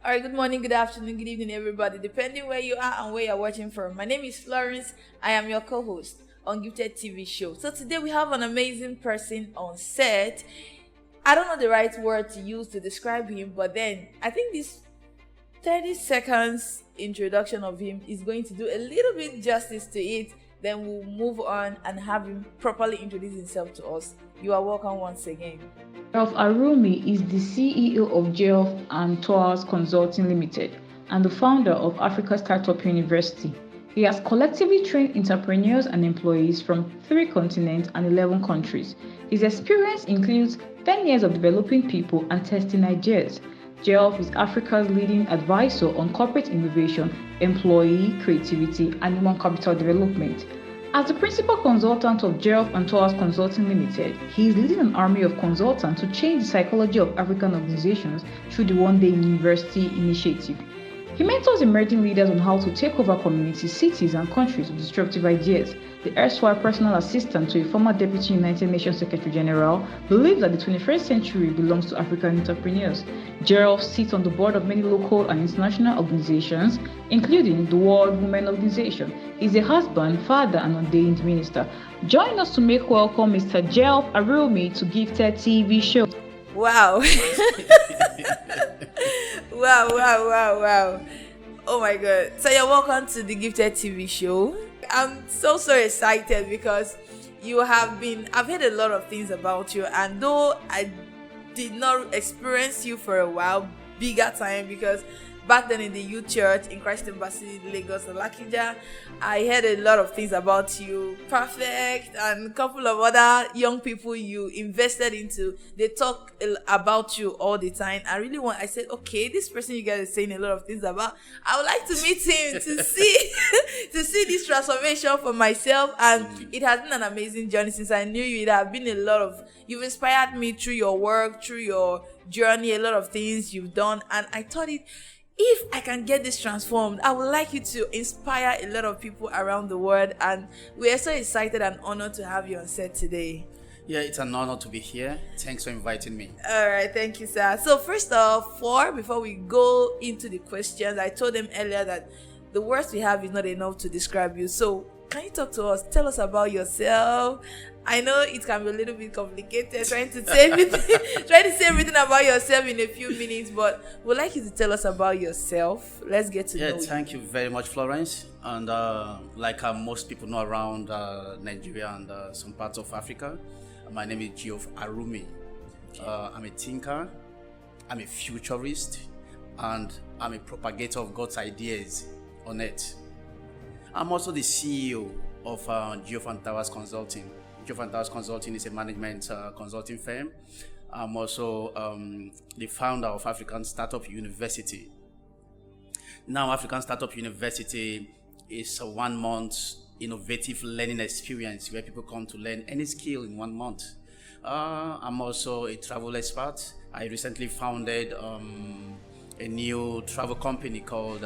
All right, good morning, good afternoon, good evening, everybody, depending where you are and where you're watching from. My name is Florence. I am your co host on Gifted TV show. So, today we have an amazing person on set. I don't know the right word to use to describe him, but then I think this 30 seconds introduction of him is going to do a little bit justice to it. Then we'll move on and have him properly introduce himself to us. You are welcome once again. Ralph Arumi is the CEO of Geoff and Towers Consulting Limited and the founder of Africa Startup University. He has collectively trained entrepreneurs and employees from 3 continents and 11 countries. His experience includes 10 years of developing people and testing ideas. Geoff is Africa's leading advisor on corporate innovation, employee creativity, and human capital development. As the principal consultant of Geoff and Towers Consulting Limited, he is leading an army of consultants to change the psychology of African organizations through the One Day University initiative. He mentors emerging leaders on how to take over communities, cities, and countries with disruptive ideas. The erstwhile personal assistant to a former Deputy United Nations Secretary General believes that the 21st century belongs to African entrepreneurs. Geoff sits on the board of many local and international organizations, including the World Women Organization. He's a husband, father, and ordained minister. Join us to make welcome Mr. Geoff Arumi to Gifted TV show. Wow. Wow. Oh my god. So you're welcome to the Gifted TV show. I'm so excited because I've heard a lot of things about you, and though I did not experience you for a while, bigger time, because back then in the youth church in Christ Embassy, Lagos, Alakija, I heard a lot of things about you. Perfect, and a couple of other young people you invested into. They talk about you all the time. I said, okay, this person you guys are saying a lot of things about, I would like to meet him to see to see this transformation for myself. And it has been an amazing journey since I knew you. It has been you've inspired me through your work, through your journey, a lot of things you've done, and I thought if I can get this transformed, I would like you to inspire a lot of people around the world, and we are so excited and honored to have you on set today. Yeah, it's an honor to be here. Thanks for inviting me. All right, thank you, sir. So first off, before we go into the questions, I told them earlier that the words we have is not enough to describe you. So can you talk to us? Tell us about yourself. I know it can be a little bit complicated trying to say everything about yourself in a few minutes, but we'd like you to tell us about yourself. Let's get to know you. Thank you very much, Florence. And like most people know around Nigeria and some parts of Africa, my name is Geoff Arumi. I'm a thinker, I'm a futurist, and I'm a propagator of God's ideas on earth. I'm also the CEO of Geoff and Towers Consulting. Geoff and Towers Consulting is a management consulting firm. I'm also the founder of African Startup University. Now, African Startup University is a 1-month innovative learning experience where people come to learn any skill in 1 month. I'm also a travel expert. I recently founded a new travel company called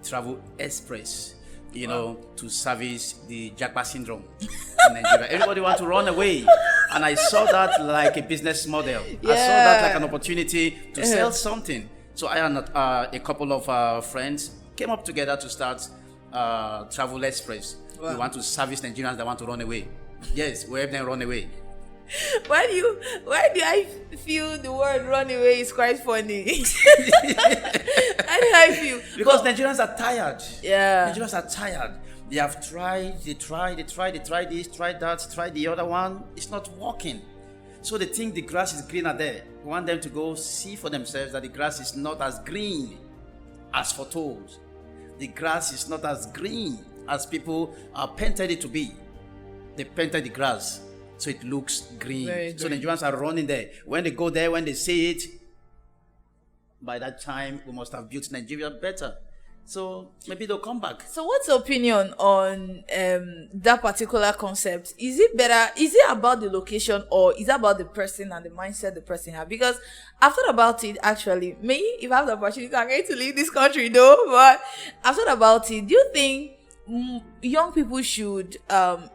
Travel Express, to service the Japa syndrome in Nigeria. Everybody wants to run away. And I saw that like a business model. Yeah. I saw that like an opportunity to sell something. So I and a couple of friends came up together to start Travel Express. Wow. We want to service Nigerians that want to run away. Yes, we help them run away. Why do I feel the word run away is quite funny? How do I feel? Because Nigerians are tired. Yeah. Nigerians are tired. They have tried this, tried that, tried the other one. It's not working. So they think the grass is greener there. We want them to go see for themselves that the grass is not as green as foretold. The grass is not as green as people painted it to be. They painted the grass so it looks green. So Nigerians are running there. When they go there, when they see it, by that time, we must have built Nigeria better. So maybe they'll come back. So what's your opinion on that particular concept? Is it better? Is it about the location, or is it about the person and the mindset the person has? Because I've thought about it actually. Me, if I have the opportunity, I'm going to leave this country though, but I've thought about it. Do you think young people should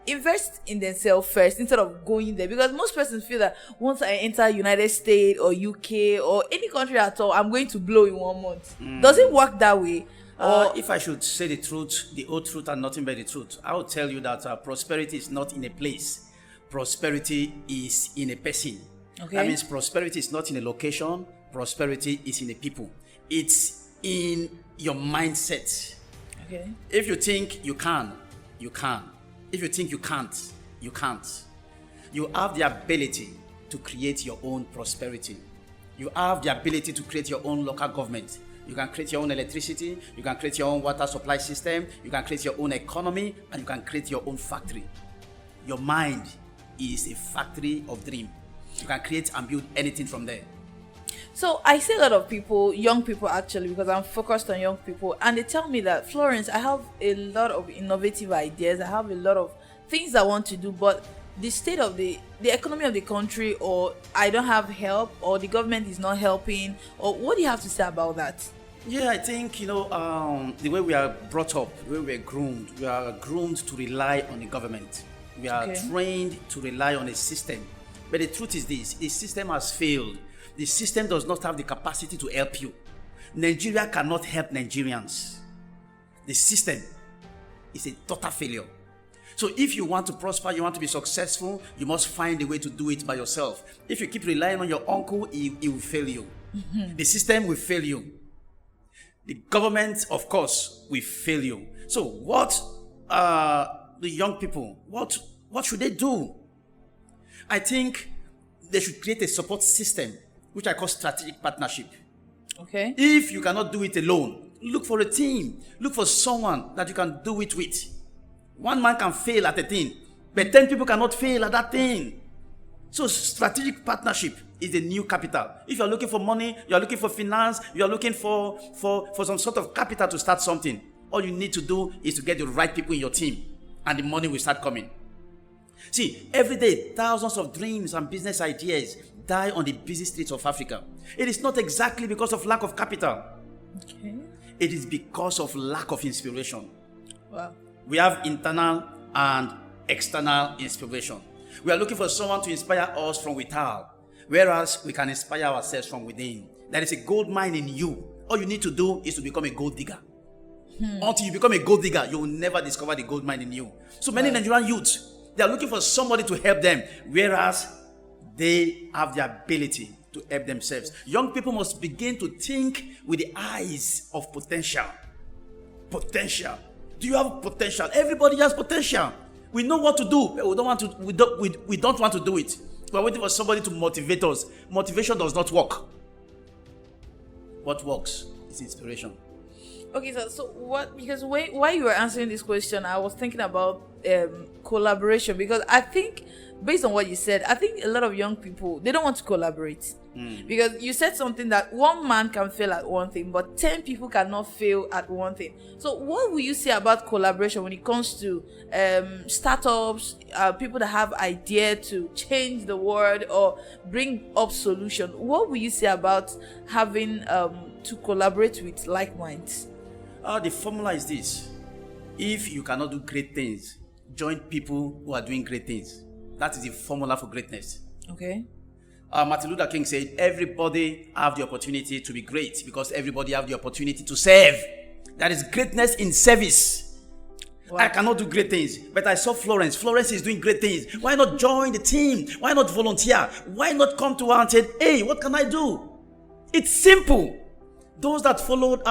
invest in themselves first instead of going there, because most persons feel that once I enter United States or UK or any country at all, I'm going to blow in 1 month. Does it work that way? Or If I should say the truth, the whole truth and nothing but the truth, I would tell you that prosperity is not in a place. Prosperity is in a person. Okay. That means prosperity is not in a location. Prosperity is in a people. It's in your mindset. okay, If you think you can, you can. If you think you can't, you can't. You have the ability to create your own prosperity. You have the ability to create your own local government. You can create your own electricity. You can create your own water supply system. You can create your own economy, and you can create your own factory. Your mind is a factory of dream. You can create and build anything from there. so I see a lot of people, young people actually, because I'm focused on young people, and they tell me that, Florence, I have a lot of innovative ideas, I have a lot of things I want to do, but the state of the economy of the country, or I don't have help, or the government is not helping, or what do you have to say about that? Yeah, I think, the way we are brought up, the way we are groomed to rely on the government. We are Okay. trained to rely on a system. But the truth is this, the system has failed. The system does not have the capacity to help you. Nigeria cannot help Nigerians. The system is a total failure. So if you want to prosper, you want to be successful, you must find a way to do it by yourself. If you keep relying on your uncle, he will fail you. The system will fail you. The government, of course, will fail you. So what the young people, what should they do? I think they should create a support system, which I call strategic partnership. Okay. If you cannot do it alone, look for a team. Look for someone that you can do it with. One man can fail at a thing, but 10 people cannot fail at that thing. So strategic partnership is the new capital. If you are looking for money, you are looking for finance, you are looking for some sort of capital to start something, all you need to do is to get the right people in your team, and the money will start coming. See, every day, thousands of dreams and business ideas die on the busy streets of Africa. It is not exactly because of lack of capital. Okay. It is because of lack of inspiration. Wow. We have internal and external inspiration. We are looking for someone to inspire us from without, whereas we can inspire ourselves from within. There is a gold mine in you. All you need to do is to become a gold digger. Until you become a gold digger, you will never discover the gold mine in you. So many Nigerian youths, they are looking for somebody to help them, whereas they have the ability to help themselves. Young people must begin to think with the eyes of potential. Potential. Do you have potential? Everybody has potential. We know what to do, but we don't want to do it. We're waiting for somebody to motivate us. Motivation does not work. What works is inspiration. Okay, so what? Because while you were answering this question, I was thinking about collaboration, because I think, based on what you said, I think a lot of young people, they don't want to collaborate. Because you said something that one man can fail at one thing, but 10 people cannot fail at one thing. So what will you say about collaboration when it comes to startups, people that have idea to change the world or bring up solution? What will you say about having to collaborate with like minds? The formula is this: if you cannot do great things, join people who are doing great things. That is the formula for greatness. Okay. Martin Luther King said, everybody have the opportunity to be great because everybody have the opportunity to serve. That is greatness in service. Wow. I cannot do great things, but I saw Florence. Florence is doing great things. Why not join the team? Why not volunteer? Why not come to her and say, hey, what can I do? It's simple. Those that followed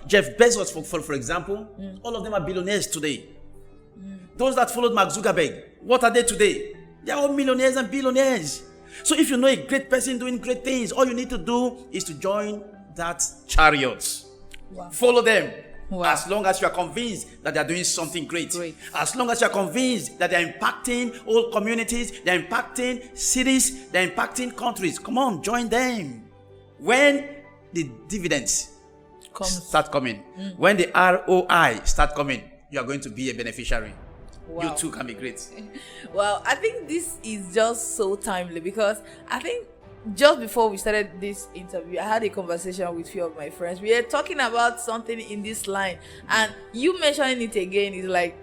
Jeff Bezos, for example, all of them are billionaires today. Those that followed Mark Zuckerberg, what are they today? They are all millionaires and billionaires. So if you know a great person doing great things, all you need to do is to join that chariot. Wow. Follow them. Wow. As long as you are convinced that they are doing something great. As long as you are convinced that they are impacting whole communities, they are impacting cities, they are impacting countries. Come on, join them. When the dividends start coming, when the ROI start coming, you are going to be a beneficiary. Wow. You too can be great. Well, I think this is just so timely, because I think just before we started this interview, I had a conversation with a few of my friends. We were talking about something in this line, and you mentioning it again is like,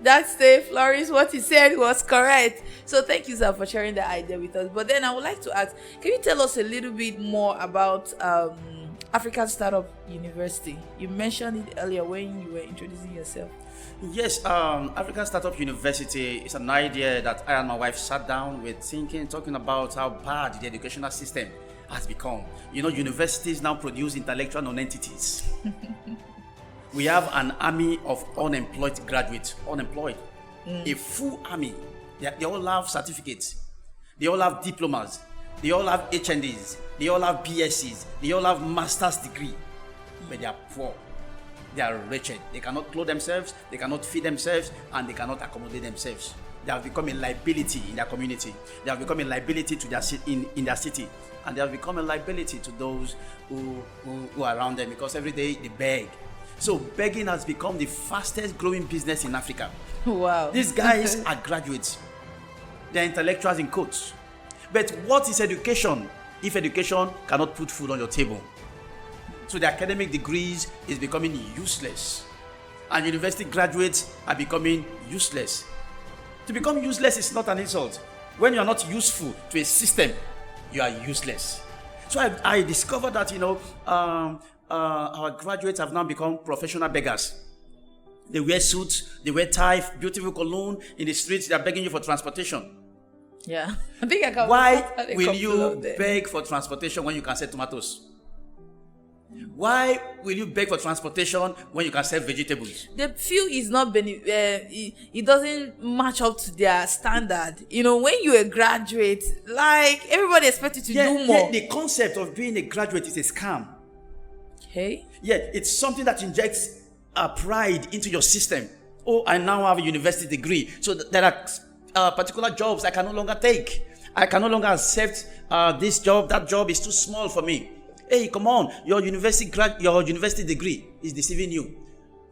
that's Dave Flores, what he said was correct. So thank you, sir, for sharing the idea with us. But then I would like to ask, can you tell us a little bit more about African Startup University? You mentioned it earlier when you were introducing yourself. Yes, African Startup University is an idea that I and my wife sat down with, talking about how bad the educational system has become. You know, universities now produce intellectual non-entities. We have an army of unemployed graduates, a full army. They all have certificates, they all have diplomas, they all have HNDs, they all have BScs, they all have master's degree, but they are poor. They are wretched. They cannot clothe themselves, they cannot feed themselves, and they cannot accommodate themselves. They have become a liability in their community. They have become a liability to their in their city, and they have become a liability to those who are around them, because every day they beg. So begging has become the fastest growing business in Africa. Wow. These guys are graduates. They're intellectuals in quotes. But what is education if education cannot put food on your table? So the academic degrees is becoming useless. And university graduates are becoming useless. To become useless is not an insult. When you are not useful to a system, you are useless. So I discovered that, our graduates have now become professional beggars. They wear suits, they wear tie, beautiful cologne in the streets. They are begging you for transportation. Yeah, I think I can. Why will you beg for transportation when you can sell tomatoes? Why will you beg for transportation when you can sell vegetables? They feel it's not it doesn't match up to their standard. You know, when you're a graduate, like everybody expects you to do more. Yeah, the concept of being a graduate is a scam. Okay. Yeah, it's something that injects pride into your system. Oh, I now have a university degree, so there are particular jobs I can no longer take. I can no longer accept this job. That job is too small for me. Hey, come on! Your university degree is deceiving you.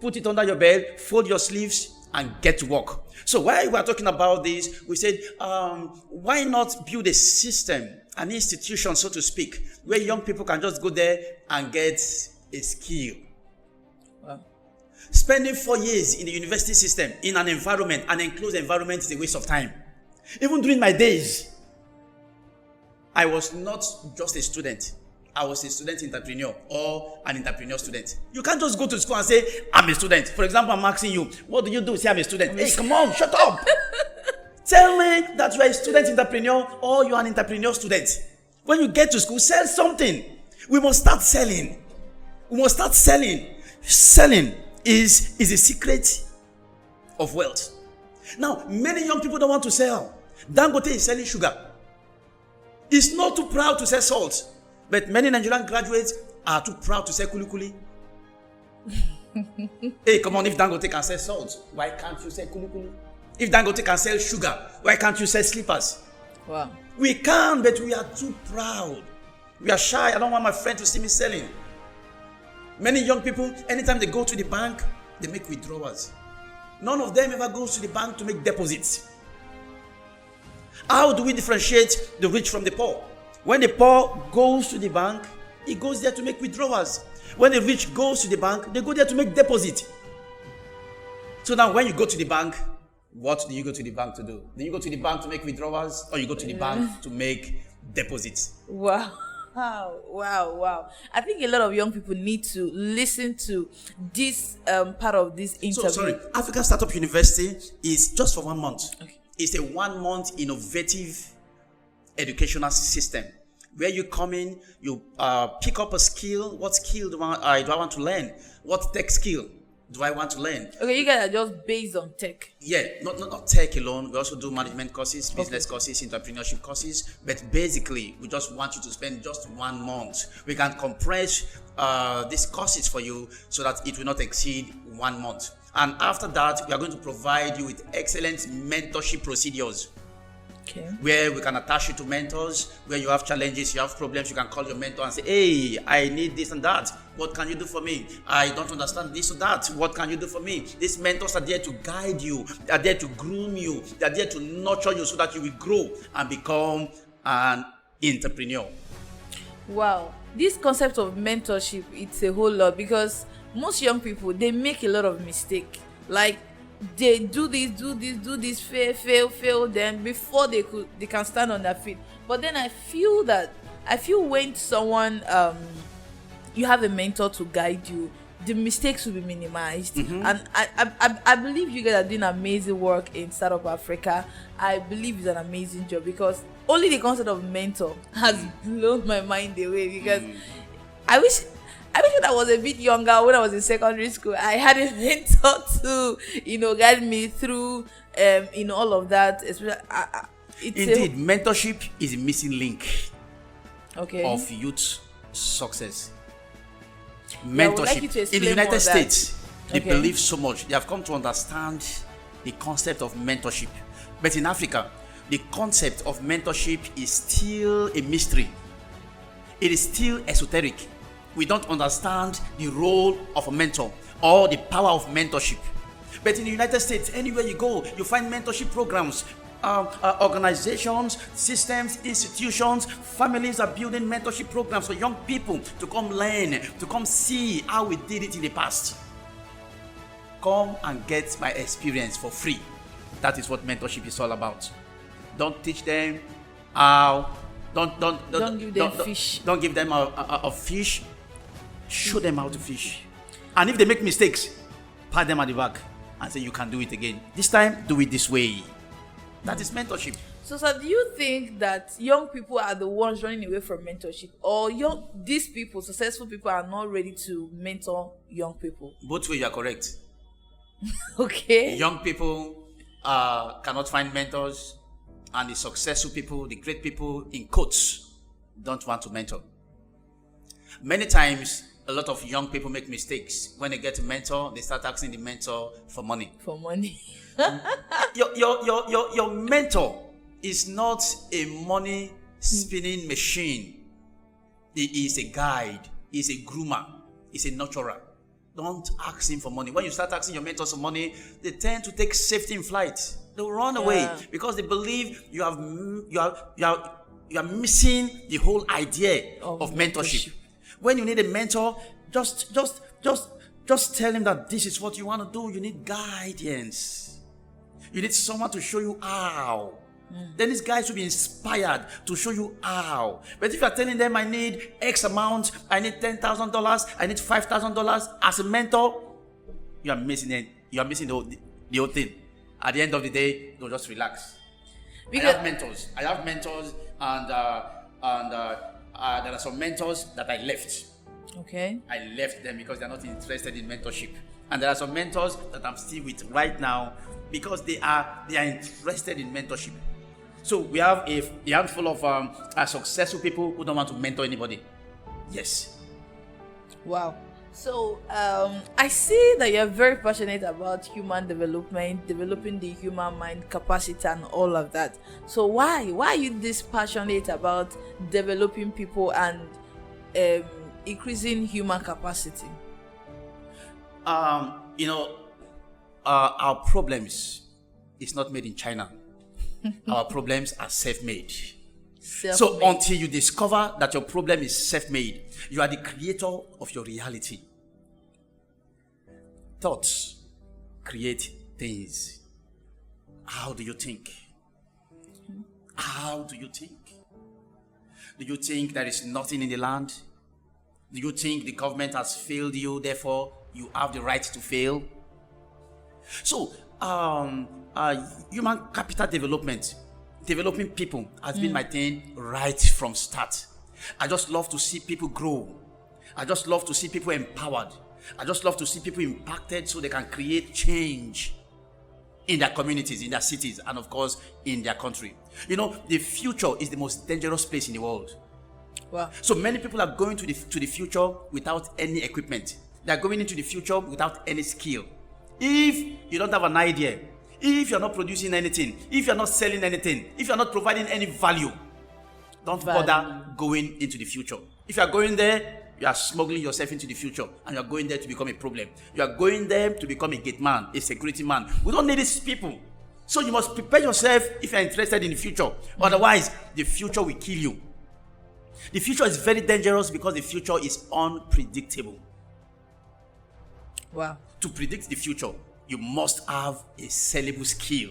Put it under your belt, fold your sleeves, and get to work. So while we are talking about this, we said, why not build a system, an institution, so to speak, where young people can just go there and get a skill. Wow. Spending 4 years in the university system, in an enclosed environment, is a waste of time. Even during my days, I was not just a student. I was a student entrepreneur or an entrepreneur student. You can't just go to school and say, I'm a student. For example, I'm asking you, what do you do? Say, I'm a student. Hey, come on, shut up. Tell me that you are a student entrepreneur or you are an entrepreneur student. When you get to school, sell something. We must start selling. Selling is a secret of wealth. Now, many young people don't want to sell. Dangote is selling sugar. He's not too proud to sell salt. But many Nigerian graduates are too proud to sell kulikuli. Hey, come on, if Dangote can sell salt, why can't you sell kulikuli? If Dangote can sell sugar, why can't you sell slippers? Wow. We can, but we are too proud. We are shy. I don't want my friend to see me selling. Many young people, anytime they go to the bank, they make withdrawals. None of them ever goes to the bank to make deposits. How do we differentiate the rich from the poor? When the poor goes to the bank, he goes there to make withdrawals. When the rich goes to the bank, they go there to make deposit. So now when you go to the bank, what do you go to the bank to do? Do you go to the bank to make withdrawals, or you go to the bank to make deposits? Wow. Wow. I think a lot of young people need to listen to this part of this interview. African Startup University is just for 1 month. Okay. It's a 1 month innovative educational system where you come in, you pick up a skill. What skill do I want to learn? What tech skill do I want to learn? Okay, you guys are just based on tech. Yeah, not tech alone. We also do management courses, business courses, entrepreneurship courses. But basically, we just want you to spend just 1 month. We can compress these courses for you so that it will not exceed 1 month. And after that, we are going to provide you with excellent mentorship procedures. Okay. Where we can attach you to mentors, where you have challenges, you have problems, you can call your mentor and say, hey, I need this and that. What can you do for me? I don't understand this or that. What can you do for me? These mentors are there to guide you. They are there to groom you. They are there to nurture you so that you will grow and become an entrepreneur. Wow, this concept of mentorship, it's a whole lot, because most young people, they make a lot of mistake. Like, they do this, fail, then before they can stand on their feet. But then I feel when someone you have a mentor to guide you, the mistakes will be minimized. And I believe you guys are doing amazing work in Startup Africa. I believe it's an amazing job, because only the concept of mentor has blown my mind away. Because I wish when I was a bit younger, when I was in secondary school, I had a mentor to guide me through all of that. Especially, Indeed, mentorship is a missing link of youth success. Yeah, I would like you Mentorship to in explain the more United of that. States, they believe so much. They have come to understand the concept of mentorship. But in Africa, the concept of mentorship is still a mystery. It is still esoteric. We don't understand the role of a mentor or the power of mentorship. But in the United States, anywhere you go, you find mentorship programs. Organizations, systems, institutions, families are building mentorship programs for young people to come learn, to come see how we did it in the past. Come and get my experience for free. That is what mentorship is all about. Don't teach them how. Don't give them fish. Don't give them a fish. Show them how to fish. And if they make mistakes, pat them at the back and say, you can do it again. This time, do it this way. That is mentorship. So, sir, do you think that young people are the ones running away from mentorship, or these people, successful people, are not ready to mentor young people? Both ways, you are correct. Okay. Young people cannot find mentors, and the successful people, the great people in quotes, don't want to mentor. Many times, a lot of young people make mistakes. When they get a mentor, they start asking the mentor for money. For money. Your mentor is not a money spinning machine. He is a guide, he is a groomer, he is a nurturer. Don't ask him for money. When you start asking your mentors for money, they tend to take safety in flight. They'll run away because they believe you are missing the whole idea of mentorship. When you need a mentor, just tell him that this is what you want to do. You need guidance. You need someone to show you how. Then these guys will be inspired to show you how. But if you're telling them, I need X amount, I need $10,000, I need $5,000 as a mentor, you are missing it. You are missing the whole thing. At the end of the day, they'll just relax. Because I have mentors, and there are some mentors that I left. Okay. I left them because they're not interested in mentorship. And there are some mentors that I'm still with right now because they are interested in mentorship. So we have a handful of successful people who don't want to mentor anybody. Yes. Wow. So I see that you're very passionate about human development, developing the human mind capacity and all of that. So why are you this passionate about developing people and increasing human capacity? Our problems is not made in China. Our problems are self-made. So until you discover that your problem is self-made, you are the creator of your reality. Thoughts create things. How do you think? How do you think? Do you think there is nothing in the land? Do you think the government has failed you, therefore you have the right to fail? So, human capital development, developing people has been my thing right from start. I just love to see people grow. I just love to see people empowered. I just love to see people impacted so they can create change in their communities, in their cities, and of course, in their country. The future is the most dangerous place in the world. Wow. So many people are going to the future without any equipment. They are going into the future without any skill. If you don't have an idea, if you're not producing anything, if you're not selling anything, if you're not providing any value, don't bother going into the future. If you're going there, you are smuggling yourself into the future, and you're going there to become a problem. You are going there to become a gate man, a security man. We don't need these people. So you must prepare yourself if you're interested in the future. Otherwise, the future will kill you. The future is very dangerous because the future is unpredictable. Wow. To predict the future, you must have a sellable skill.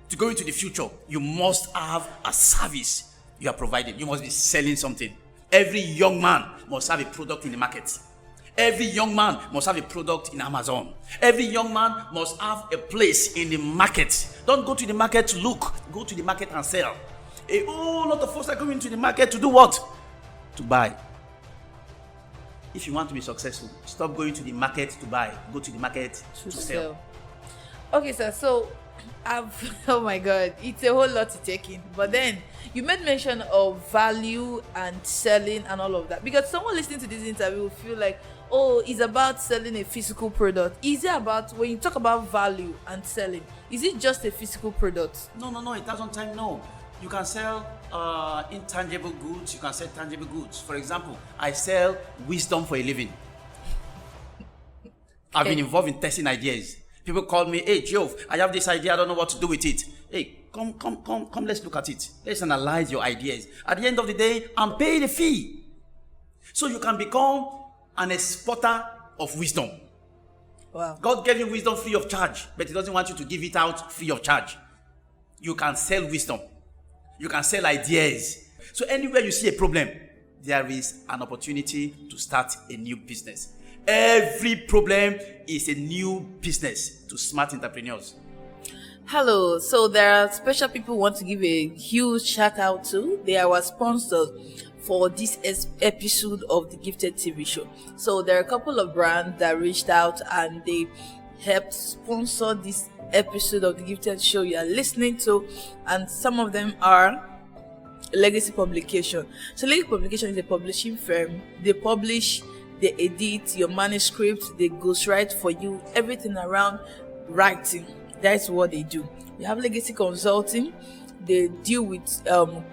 To go into the future, you must have a service you are providing. You must be selling something. Every young man must have a product in the market. Every young man must have a product in Amazon. Every young man must have a place in the market. Don't go to the market to look. Go to the market and sell. A whole lot of folks are going to the market to do what? To buy. If you want to be successful, stop going to the market to buy. Go to the market to sell. Okay, sir. So, oh my God, it's a whole lot to take in. But then you made mention of value and selling and all of that. Because someone listening to this interview will feel like, oh, it's about selling a physical product. Is it about, when you talk about value and selling, is it just a physical product? No, it doesn't time. No. You can sell intangible goods. You can sell tangible goods. For example, I sell wisdom for a living. I've been involved in testing ideas. People call me, hey, Geoff, I have this idea. I don't know what to do with it. Hey, come, let's look at it. Let's analyze your ideas. At the end of the day, I'm paying a fee. So you can become an exporter of wisdom. Wow. God gave you wisdom free of charge, but He doesn't want you to give it out free of charge. You can sell wisdom. You can sell ideas. So anywhere you see a problem, there is an opportunity to start a new business. Every problem is a new business to smart entrepreneurs. Hello. So there are special people who want to give a huge shout out to. They are our sponsors for this episode of the Gifted TV show. So there are a couple of brands that reached out and they helped sponsor this episode of the Gifted show you are listening to, and some of them are Legacy Publication. So Legacy Publication is a publishing firm. They publish, they edit your manuscript, they ghostwrite for you, everything around writing. That's what they do. We have Legacy Consulting. They deal with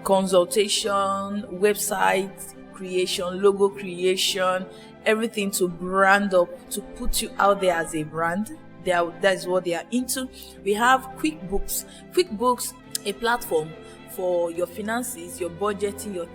consultation, website creation, logo creation, everything to brand up, to put you out there as a brand. That's what they are into. We have QuickBooks. QuickBooks, a platform for your finances, your budgeting, your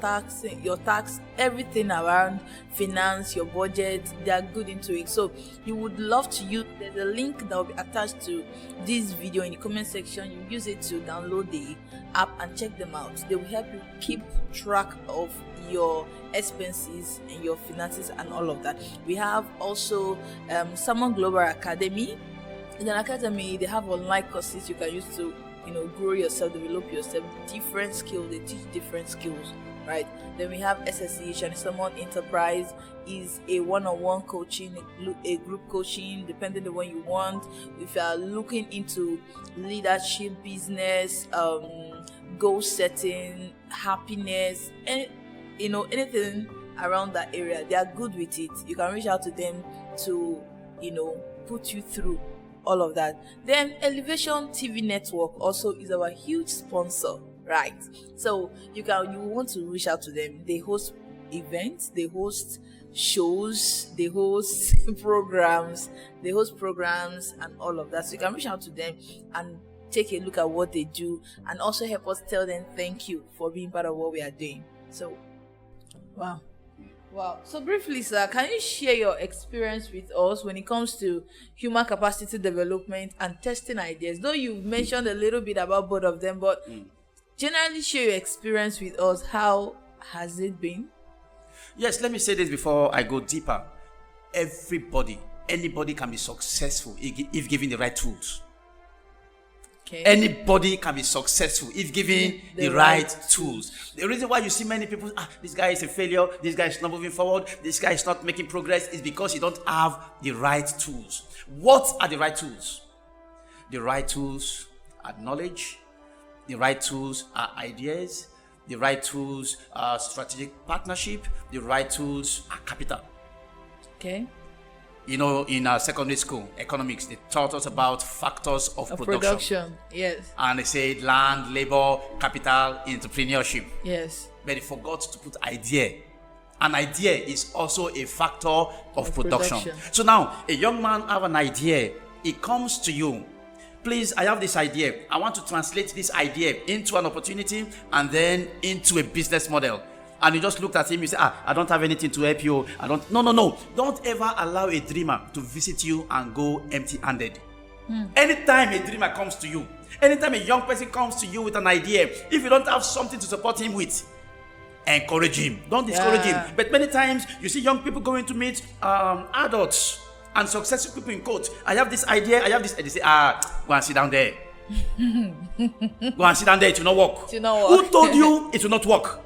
tax, everything around finance, your budget. They are good into it. So you would love to use. There's a link that will be attached to this video in the comment section. You use it to download the app and check them out. They will help you keep track of your expenses and your finances and all of that. We have also Salmon Global Academy. In an academy, they have online courses you can use to, grow yourself, develop yourself, different skills. They teach different skills, right? Then we have SSE, Shani Salmon Enterprise, is a one-on-one coaching, a group coaching, depending on what you want. If you are looking into leadership, business, goal setting, happiness, and anything around that area, they are good with it. You can reach out to them to, put you through all of that. Then Elevation TV Network also is our huge sponsor, right? So you want to reach out to them. They host events, they host shows, they host programs and all of that. So you can reach out to them and take a look at what they do and also help us tell them thank you for being part of what we are doing. So wow. So briefly, sir, can you share your experience with us when it comes to human capacity development and testing ideas? Though you've mentioned a little bit about both of them, but generally share your experience with us. How has it been? Yes, let me say this before I go deeper. Anybody can be successful if given the right tools. Okay. Anybody can be successful if given the right tools. The reason why you see many people, this guy is a failure, this guy is not moving forward, this guy is not making progress, is because you don't have the right tools. What are the right tools? The right tools are knowledge. The right tools are ideas. The right tools are strategic partnership. The right tools are capital. Okay. In our secondary school, economics, they taught us about factors of production. Yes. And they said land, labor, capital, entrepreneurship. Yes. But they forgot to put idea. An idea is also a factor of production. So now, a young man have an idea. It comes to you. please, I have this idea. I want to translate this idea into an opportunity and then into a business model. And you just looked at him, you say, I don't have anything to help you. No. Don't ever allow a dreamer to visit you and go empty-handed. Anytime a dreamer comes to you, anytime a young person comes to you with an idea, if you don't have something to support him with, encourage him. Don't discourage him. But many times you see young people going to meet adults and successful people in quote. I have this idea, and they say, go and sit down there. Go and sit down there, it will not work. Who told you it will not work?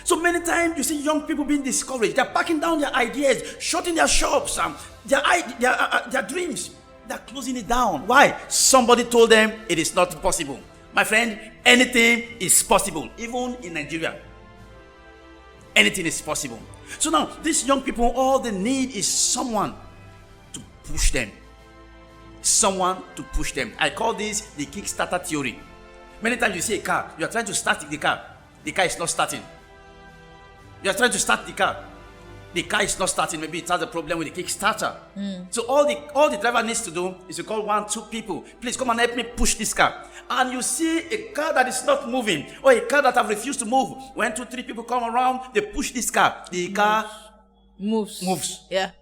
So many times you see young people being discouraged. They're packing down their ideas, shutting their shops, their dreams. They're closing it down. Why? Somebody told them it is not possible. My friend, anything is possible, even in Nigeria. Anything is possible. So now, these young people, all they need is someone to push them. Someone to push them. I call this the Kickstarter theory. Many times you see a car, you are trying to start the car is not starting. You are trying to start the car is not starting. Maybe it has a problem with the Kickstarter. So all the driver needs to do is to call 1-2 people. Please come and help me push this car. And you see a car that is not moving, or a car that have refused to move. When 2-3 people come around, they push this car. The car moves. Yeah.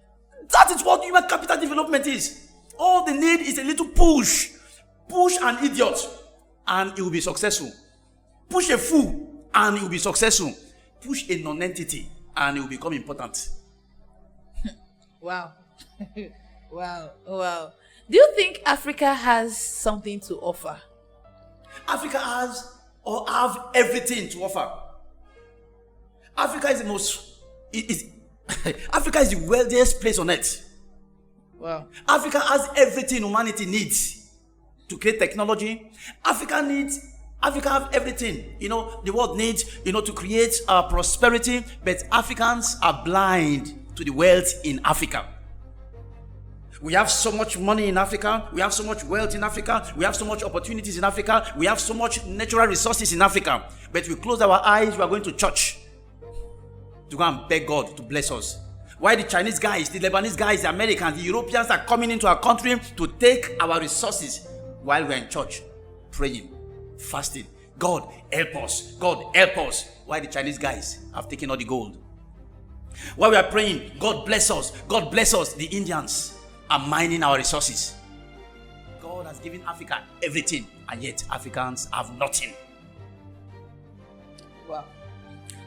That is what human capital development is. All they need is a little push. Push an idiot, and he will be successful. Push a fool, and he will be successful. Push a non-entity, and it will become important. Wow. Wow. Do you think Africa has something to offer? Africa has or have everything to offer. Africa is the most. Africa is the wealthiest place on earth. Wow. Africa has everything humanity needs to create technology. Africa have everything. The world needs, to create prosperity, but Africans are blind to the wealth in Africa. We have so much money in Africa. We have so much wealth in Africa. We have so much opportunities in Africa. We have so much natural resources in Africa. But we close our eyes, we are going to church to go and beg God to bless us. Why the Chinese guys, the Lebanese guys, the Americans, the Europeans are coming into our country to take our resources while we're in church, praying, fasting. God help us. God help us. Why the Chinese guys have taken all the gold? While we are praying, God bless us. God bless us. The Indians are mining our resources. God has given Africa everything, and yet Africans have nothing. Wow.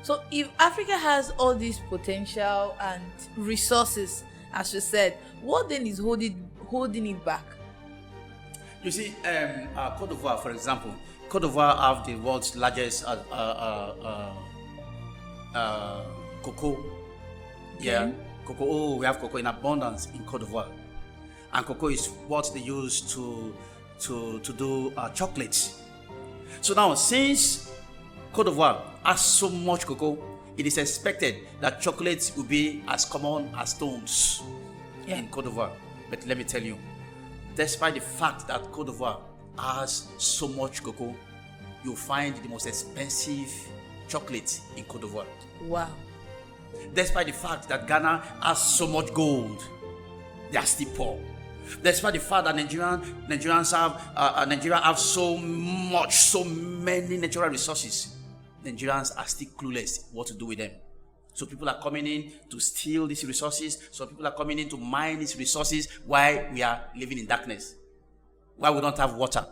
So if Africa has all this potential and resources, as you said, what then is holding it back? You see, Cote d'Ivoire, for example. Cote d'Ivoire have the world's largest cocoa. Okay. Yeah, cocoa. Oh, we have cocoa in abundance in Cote d'Ivoire, and cocoa is what they use to do chocolates. So now, since Cote d'Ivoire has so much cocoa, it is expected that chocolates will be as common as stones in Cote d'Ivoire. But let me tell you, despite the fact that Cote d'Ivoire has so much cocoa, you'll find the most expensive chocolate in Cote d'Ivoire. Wow. Despite the fact that Ghana has so much gold, they are still poor. Despite the fact that Nigeria have so many natural resources, Nigerians are still clueless what to do with them. So people are coming in to steal these resources. So people are coming in to mine these resources while we are living in darkness. While we don't have water.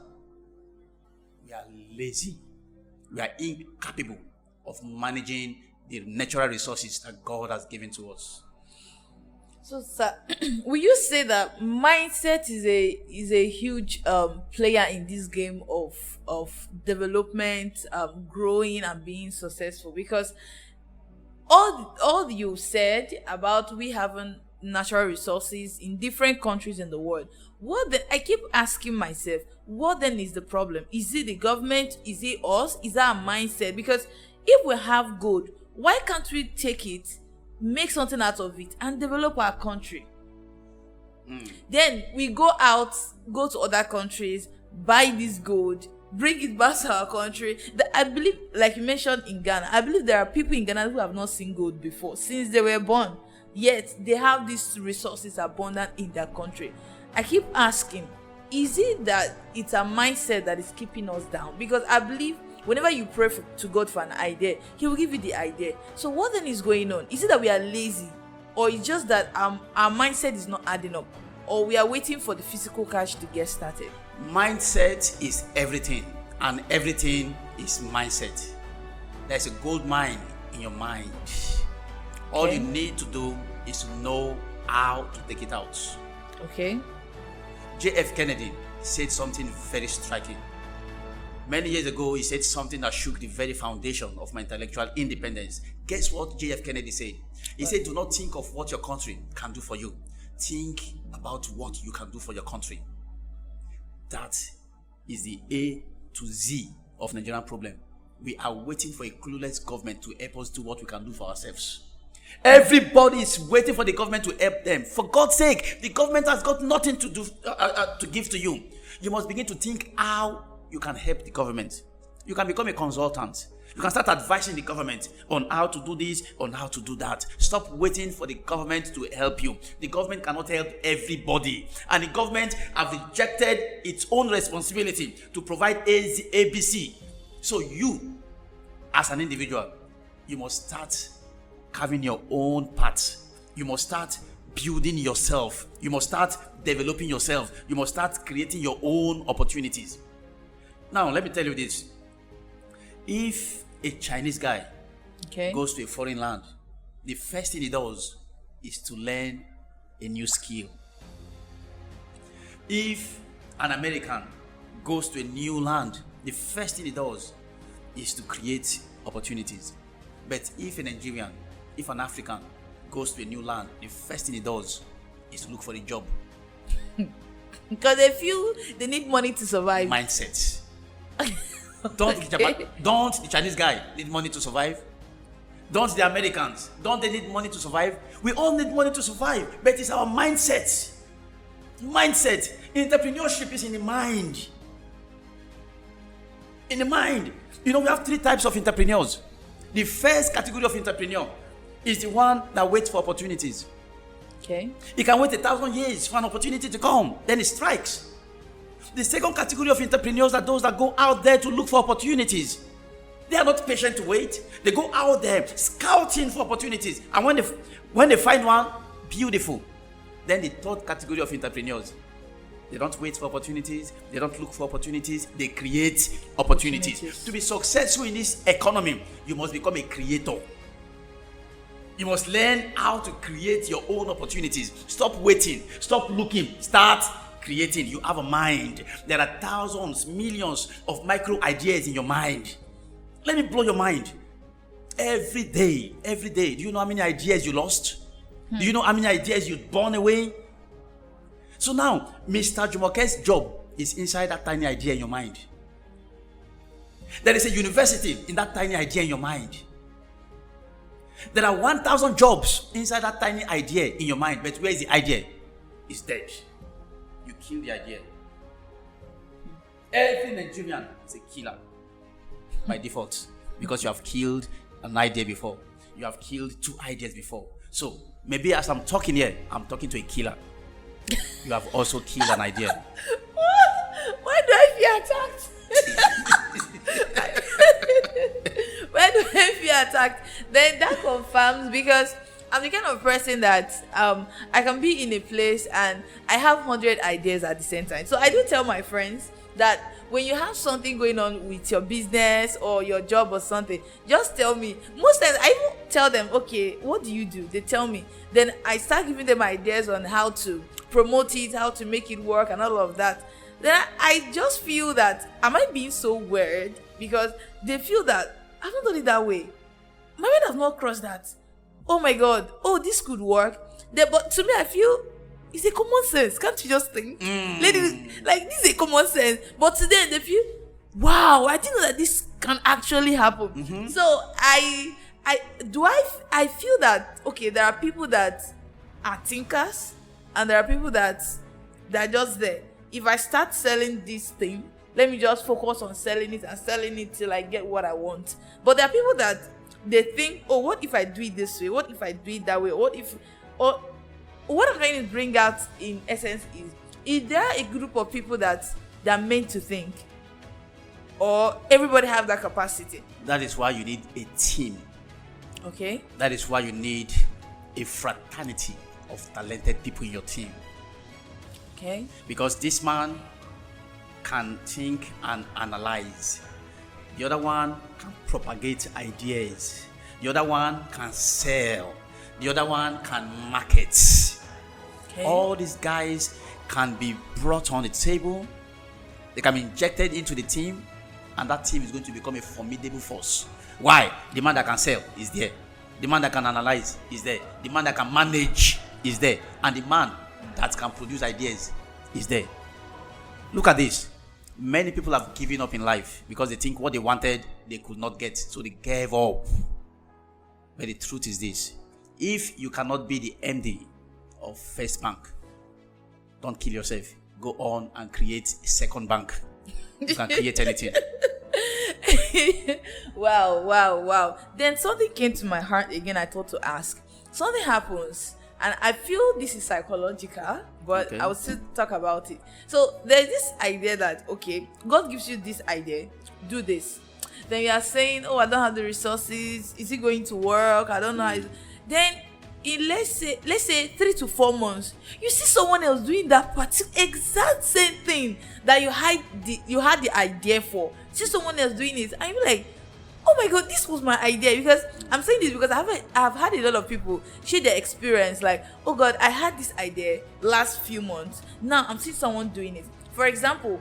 We are lazy. We are incapable of managing the natural resources that God has given to us. So, sir, will you say that mindset is a huge player in this game of development, growing and being successful? Because all you said about we having natural resources in different countries in the world, what then? I keep asking myself, what then is the problem? Is it the government? Is it us? Is that a mindset? Because if we have gold, why can't we take it, make something out of it, and develop our country? Then we go to other countries, buy this gold, bring it back to our country. I believe, like you mentioned in Ghana, I believe there are people in Ghana who have not seen gold before since they were born, yet they have these resources abundant in their country. I keep asking, is it that it's a mindset that is keeping us down? Because I believe whenever you pray to God for an idea, He will give you the idea. So what then is going on? Is it that we are lazy, or it's just that our mindset is not adding up, or we are waiting for the physical cash to get started? Mindset is everything, and everything is mindset. There's a gold mine in your mind. All you need to do is to know how to take it out. Okay. J.F. Kennedy said something very striking. Many years ago, he said something that shook the very foundation of my intellectual independence. Guess what J.F. Kennedy said? He said, do not think of what your country can do for you. Think about what you can do for your country. That is the A to Z of Nigerian problem. We are waiting for a clueless government to help us do what we can do for ourselves. Everybody is waiting for the government to help them. For God's sake, the government has got nothing to do to give to you. You must begin to think how you can help the government. You can become a consultant. You can start advising the government on how to do this, on how to do that. Stop waiting for the government to help you. The government cannot help everybody. And the government have rejected its own responsibility to provide ABC. So you, as an individual, you must start carving your own path. You must start building yourself. You must start developing yourself. You must start creating your own opportunities. Now, let me tell you this. If a Chinese guy goes to a foreign land, the first thing he does is to learn a new skill. If an American goes to a new land, the first thing he does is to create opportunities. But if a Nigerian, if an African goes to a new land, the first thing he does is to look for a job. Because they feel they need money to survive. Mindset. Don't the Chinese guy need money to survive? Don't the Americans? Don't they need money to survive? We all need money to survive, but it's our mindset. Mindset. Entrepreneurship is in the mind. In the mind. You know, we have 3 types of entrepreneurs. The first category of entrepreneur is the one that waits for opportunities. Okay. He can wait 1,000 years for an opportunity to come, then it strikes. The second category of entrepreneurs are those that go out there to look for opportunities. They are not patient to wait. They go out there scouting for opportunities. And when they find one, beautiful. Then the third category of entrepreneurs, they don't wait for opportunities. They don't look for opportunities. They create opportunities. To be successful in this economy, you must become a creator. You must learn how to create your own opportunities. Stop waiting. Stop looking. Start creating. You have a mind. There are thousands, millions of micro ideas in your mind. Let me blow your mind. Every day. Do you know how many ideas you lost? Do you know how many ideas you born away? So now, Mr. Jumoke's job is inside that tiny idea in your mind. There is a university in that tiny idea in your mind. There are 1,000 jobs inside that tiny idea in your mind, but where is the idea? It's dead. You kill the idea. Every Nigerian is a killer by default, because you have killed an idea before. You have killed 2 ideas before. So maybe as I'm talking here, I'm talking to a killer. You have also killed an idea. Why do I feel attacked? Why do I feel attacked? Then that confirms, because I'm the kind of person that I can be in a place and I have 100 ideas at the same time. So I do tell my friends that when you have something going on with your business or your job or something, just tell me. Most times I even tell them, okay, what do you do? They tell me. Then I start giving them ideas on how to promote it, how to make it work and all of that. Then I just feel that, am I being so weird? Because they feel that I haven't done it that way. My mind has not crossed that. Oh my God. Oh, this could work. But to me, I feel it's a common sense. Can't you just think? Ladies, like, this is a common sense. But today they feel, wow, I didn't know that this can actually happen. So I feel that, okay, there are people that are thinkers and there are people that are just there. If I start selling this thing, let me just focus on selling it till I get what I want. But there are people that they think, oh, what if I do it this way? What if I do it that way? What I'm trying to bring out in essence is, is there a group of people that are meant to think, or everybody have that capacity? That is why you need a team. Okay. That is why you need a fraternity of talented people in your team. Okay. Because this man can think and analyze. The other one can propagate ideas. The other one can sell. The other one can market. Okay. All these guys can be brought on the table. They can be injected into the team, and that team is going to become a formidable force. Why? The man that can sell is there. The man that can analyze is there. The man that can manage is there. And the man that can produce ideas is there. Look at this. Many people have given up in life because they think what they wanted they could not get, so they gave up. But the truth is this: if you cannot be the MD of First Bank, don't kill yourself. Go on and create a second bank. You can create anything. Wow. Then something came to my heart again. I thought to ask. Something happens, and I feel this is psychological, but Okay. I will still talk about it. So there's this idea that, okay, God gives you this idea, do this. Then you are saying, oh, I don't have the resources. Is it going to work? I don't know. Then in let's say 3 to 4 months, you see someone else doing that exact same thing that you had the idea for. See someone else doing it, and you're like, oh my God, this was my idea. Because I'm saying this because I've had a lot of people share their experience, like, oh God, I had this idea last few months. Now I'm seeing someone doing it. For example,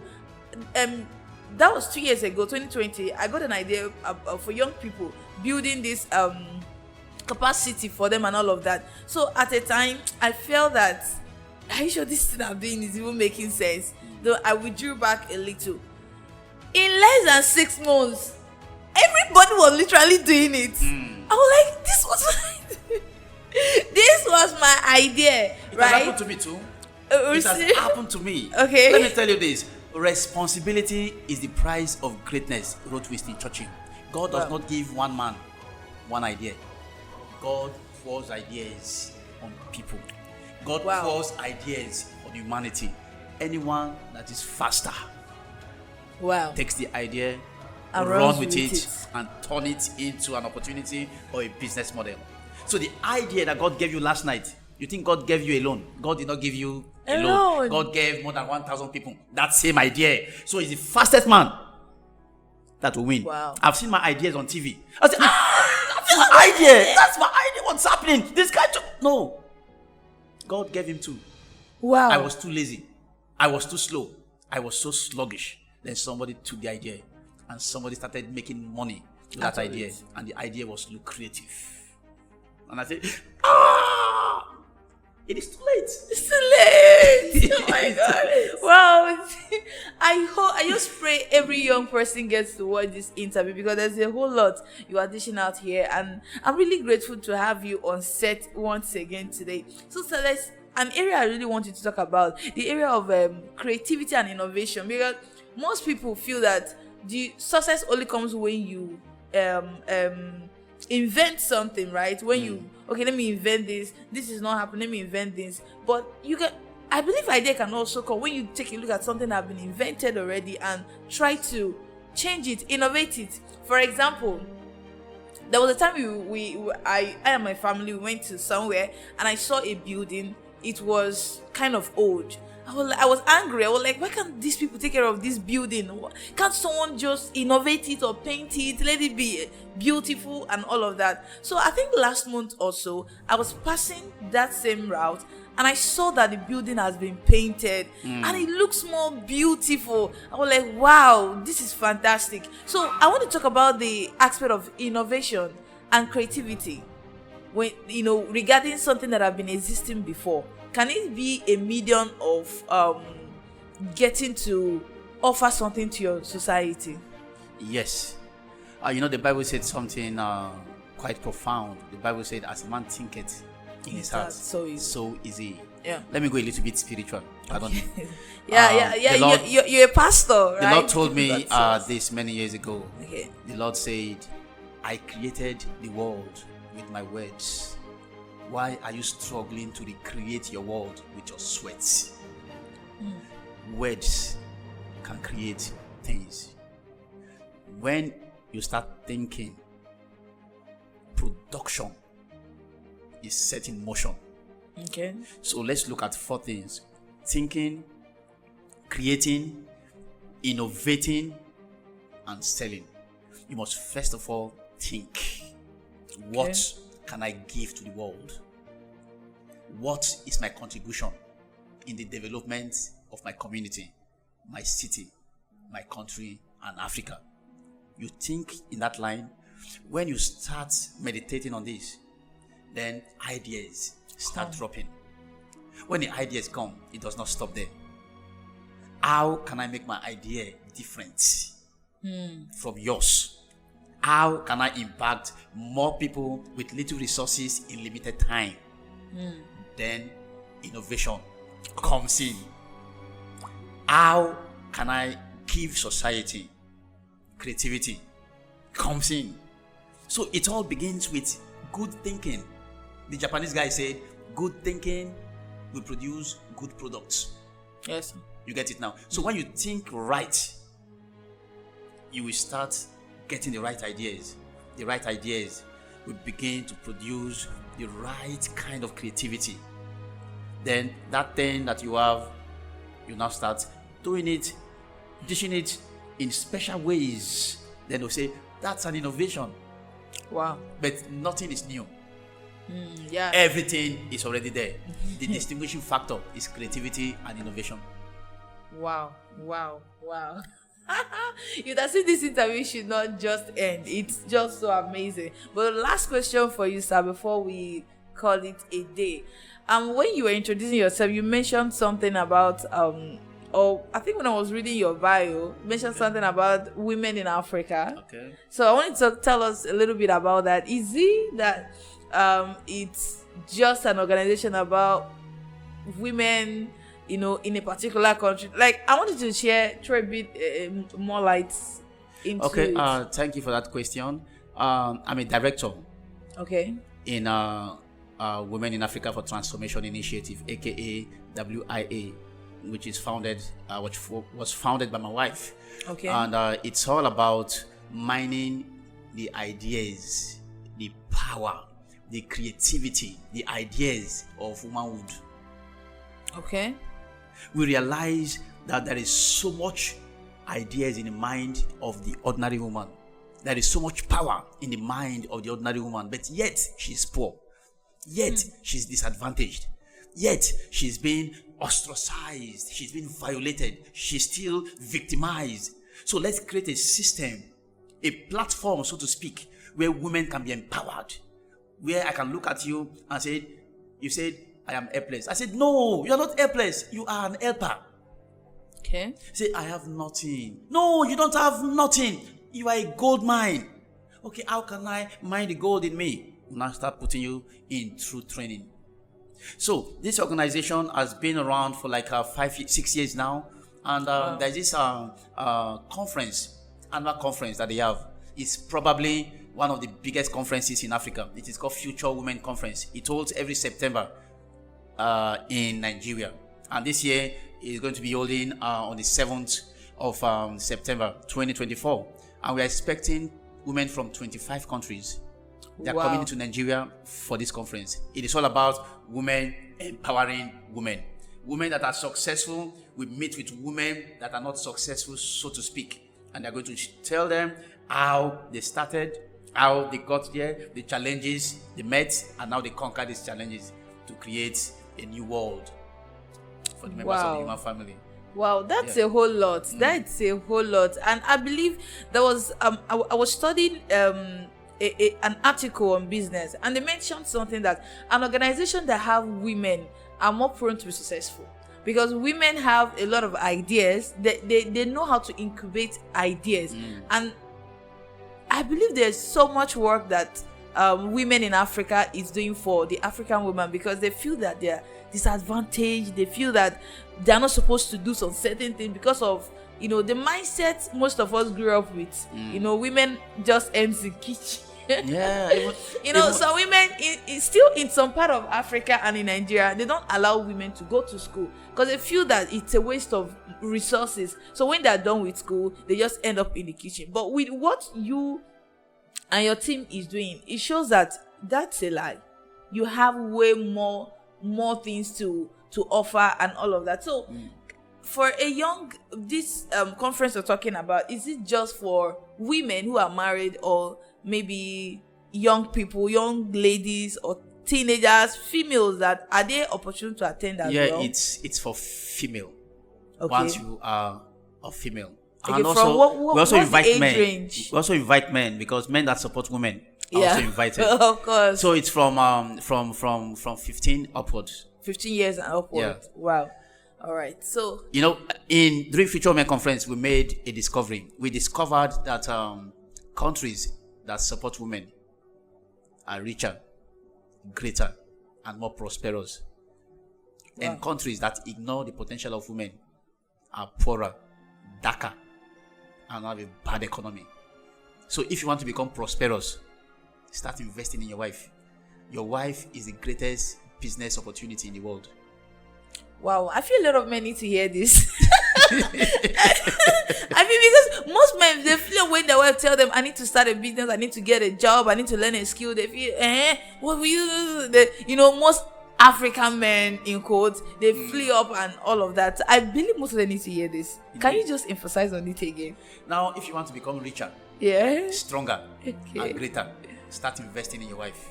that was 2 years ago, 2020. I got an idea for young people, building this capacity for them and all of that. So at a time, I felt that, are you sure this thing I'm doing is even making sense? Though I withdrew back a little. In less than 6 months, everybody was literally doing it. I was like, this was my idea, It right? has happened to me too. It has happened to me. Okay. Let me tell you this. Responsibility is the price of greatness, wrote Winston Churchill. God does not give one man one idea. God pours ideas on people. God pours ideas on humanity. Anyone that is faster takes the idea and run with it and turn it into an opportunity or a business model. So the idea that God gave you last night, you think God gave you alone? God did not give you alone. God gave more than 1,000 people that same idea. So he's the fastest man that will win. Wow. I've seen my ideas on TV. I said, that's my idea. That's my idea. What's happening? This guy no. God gave him two. Wow. I was too lazy. I was too slow. I was so sluggish. Then somebody took the idea and somebody started making money with that idea. And the idea was lucrative. And I said, it is too late. It's too late. Oh my God. Wow. I just pray every young person gets to watch this interview, because there's a whole lot you are dishing out here, and I'm really grateful to have you on set once again today. So there's an area I really want you to talk about, the area of creativity and innovation, because most people feel that the success only comes when you invent something, right? When you, okay, let me invent this is not happening, let me invent this. But I believe idea can also come when you take a look at something that has been invented already and try to change it, innovate it. For example, there was a time I and my family went to somewhere and I saw a building. It was kind of old. I was angry. I was like, why can't these people take care of this building? Can't someone just innovate it or paint it, let it be beautiful and all of that? So I think last month or so, I was passing that same route and I saw that the building has been painted and it looks more beautiful. I was like, wow, this is fantastic. So I want to talk about the aspect of innovation and creativity when, regarding something that have been existing before. Can it be a medium of getting to offer something to your society? Yes. The Bible said something quite profound. The Bible said, as a man thinketh in his heart, so is he. Yeah. Let me go a little bit spiritual. Pardon me. Yeah. Lord, you're a pastor, right? The Lord told me this many years ago. Okay. The Lord said, I created the world with my words. Why are you struggling to recreate your world with your sweat? Words can create things. When you start thinking, production is set in motion. Okay. So let's look at 4 things: thinking, creating, innovating, and selling. You must first of all think. What can I give to the world? What is my contribution in the development of my community, my city, my country, and Africa? You think in that line. When you start meditating on this, then ideas start dropping. When the ideas come, it does not stop there. How can I make my idea different from yours? How can I impact more people with little resources in limited time? Then innovation comes in. How can I give society? Creativity comes in. So it all begins with good thinking. The Japanese guy said, good thinking will produce good products. Yes. You get it now? So when you think right, you will start getting the right ideas. The right ideas will begin to produce the right kind of creativity. Then that thing that you have, you now start doing it, dishing it in special ways. Then they'll say, that's an innovation. Wow. But nothing is new. Yeah. Everything is already there. The distinguishing factor is creativity and innovation. Wow. You'd have seen this interview should not just end. It's just so amazing. But the last question for you, sir, before we call it a day. When you were introducing yourself, you mentioned something about or I think when I was reading your bio, you mentioned something about women in Africa. Okay. So I wanted to tell us a little bit about that. Is it that it's just an organization about women, in a particular country? Like, I wanted to throw a bit more light into it. Thank you for that question. I'm a director. Okay. In Women in Africa for Transformation Initiative, aka WIA, which is was founded by my wife. Okay. And it's all about mining the ideas, the power, the creativity, the ideas of womanhood. Okay. We realize that there is so much ideas in the mind of the ordinary woman. There is so much power in the mind of the ordinary woman, but yet she's poor. Yet she's disadvantaged. Yet she's being ostracized. She's been violated. She's still victimized. So let's create a system, a platform, so to speak, where women can be empowered. Where I can look at you and say, you said, I am helpless. I said, no, you're not helpless. You are an helper. Okay. Say, I have nothing. No, you don't have nothing. You are a gold mine. Okay, how can I mine the gold in me? Now start putting you in through training. So this organization has been around for like 6 years now. And there's this conference, annual conference that they have. It's probably one of the biggest conferences in Africa. It is called Future Women Conference. It holds every September in Nigeria. And this year is going to be holding on the 7th of September 2024. And we are expecting women from 25 countries. They are coming into Nigeria for this conference. It is all about women empowering women. Women that are successful will meet with women that are not successful, so to speak. And they're going to tell them how they started, how they got there, the challenges they met, and how they conquered these challenges to create a new world for the members of the human family. Wow, that's a whole lot. That's a whole lot. And I believe there was I was studying an article on business, and they mentioned something that an organization that have women are more prone to be successful because women have a lot of ideas. They know how to incubate ideas, and I believe there's so much work that women in Africa is doing for the African woman because they feel that they're disadvantaged. They feel that they're not supposed to do some certain thing because of the mindset most of us grew up with. Women just ends in kitchen. Yeah, You know, even- some women still in some part of Africa and in Nigeria, they don't allow women to go to school because they feel that it's a waste of resources. So when they're done with school, they just end up in the kitchen. But with what you and your team is doing, it shows that that's a lie. You have way more things to offer and all of that. So for a young, this conference we're talking about, is it just for women who are married, or maybe young people, young ladies, or teenagers, females, that are there opportunity to attend as well? it's for female. Okay. Once you are a female. Okay, And from also, what- we also what's the invite age men. range? We also invite men, because men that support women are also invited. Of course. So it's from 15 upwards. 15 years and upward. Yeah. Wow. All right. So You know, during Future Women Conference, we made a discovery. We discovered that countries that support women are richer, greater, and more prosperous. Wow. And countries that ignore the potential of women are poorer, darker, and have a bad economy. So if you want to become prosperous, start investing in your wife. Your wife is the greatest business opportunity in the world. wow, I feel a lot of men need to hear this. I mean, because most men, they feel when their wife tell them, I need to start a business, I need to get a job, I need to learn a skill, they feel, what will you do? You know, most African men, in quotes, they flee up and all of that. I believe most of them need to hear this. Can you just emphasize on it again? Now, if you want to become richer, Yeah. stronger, Okay. and greater, start investing in your wife,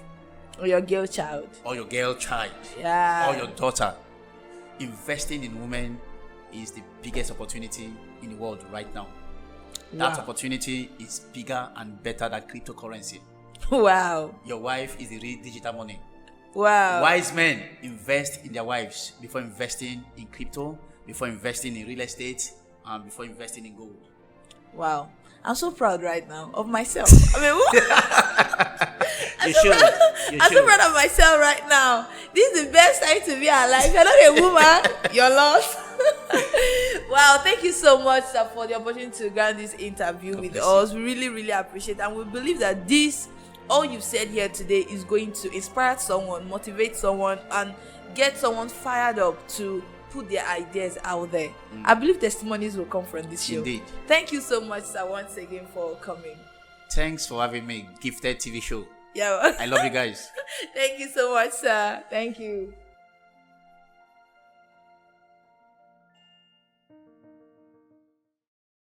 Or your girl child. or your girl child, Yeah. or your daughter. Investing in women is the biggest opportunity in the world right now. That Wow. opportunity is bigger and better than cryptocurrency. Wow. Your wife is the real digital money. Wow. Wise men invest in their wives before investing in crypto, before investing in real estate, and before investing in gold. Wow. I'm so proud right now of myself. I mean, You should. You I'm so should. proud of myself right now. This is the best time to be alive. You're not a woman, you're lost. Wow, thank you so much, sir, for the opportunity to grant this interview God with bless us. We really, really appreciate it. And we believe that this, all you've said here today, is going to inspire someone, motivate someone, and get someone fired up to put their ideas out there. I believe testimonies will come from this show. Indeed. Thank you so much, sir, once again for coming. Thanks for having me. Gifted TV show. Yeah. I love you guys. Thank you so much, sir. Thank you.